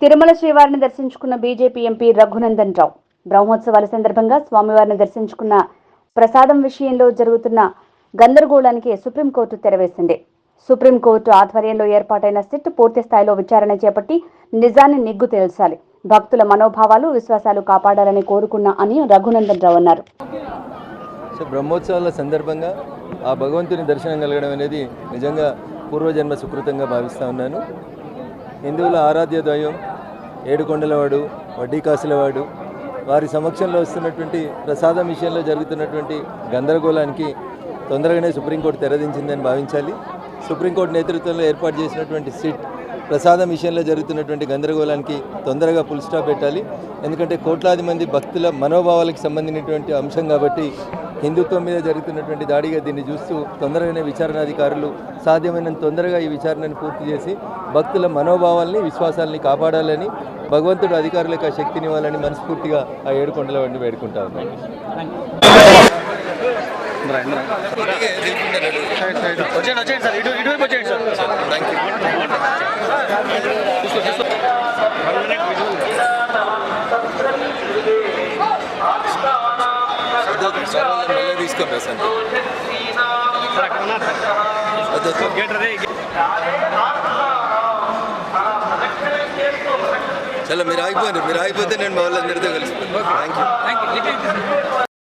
తిరుమల శ్రీవారిని దర్శించుకున్న BJP MP Raghunandan Rao బ్రహ్మోత్సవాల సందర్భంగా స్వామివారిని దర్శించుకున్న ప్రసాదం విషయంలో జరుగుతున్న గందరగోళానికి సుప్రీంకోర్టు తెరవేసింది. సుప్రీంకోర్టు ఆధ్వర్యంలో ఏర్పాటైన సిట్ పూర్తి స్థాయిలో విచారణ చేపట్టి నిజాన్ని నిగ్గు తేల్చాలి, భక్తుల మనోభావాలు విశ్వాసాలు కాపాడాలని కోరుకున్నా అని రఘునందన్ రావు అన్నారు. బ్రహ్మోత్సవాల సందర్భంగా ఆ భగవంతుని దర్శనం కలగడం అనేది నిజంగా పూర్వజన్మ సుకృతంగా భావిస్తూ ఉన్నాను. హిందువుల ఆరాధ్య దైవం ఏడుకొండలవాడు, వడ్డీ కాసులవాడు, వారి సమక్షంలో వస్తున్నటువంటి ప్రసాదం విషయంలో జరుగుతున్నటువంటి గందరగోళానికి తొందరగానే సుప్రీంకోర్టు తెరదించిందని భావించాలి. సుప్రీంకోర్టు నేతృత్వంలో ఏర్పాటు చేసినటువంటి సిట్ ప్రసాదం విషయంలో జరుగుతున్నటువంటి గందరగోళానికి తొందరగా ఫుల్ స్టాప్ పెట్టాలి. ఎందుకంటే కోట్లాది మంది భక్తుల మనోభావాలకు సంబంధించినటువంటి అంశం కాబట్టి హిందుత్వం మీద జరుగుతున్నటువంటి దాడిగా దీన్ని చూస్తూ తొందరగానే విచారణాధికారులు సాధ్యమైనంత తొందరగా ఈ విచారణను పూర్తి చేసి భక్తుల మనోభావాల్ని విశ్వాసాలని కాపాడాలని, భగవంతుడు అధికారులకు ఆ శక్తిని ఇవ్వాలని మనస్ఫూర్తిగా ఆ ఏడుకొండల వాడిని వేడుకుంటా ఉన్నాను. తీసుకోండి సార్. చాలా మీరు ఆగిపోతే నేను మా వాళ్ళందరితో కలిసి థ్యాంక్ యూ.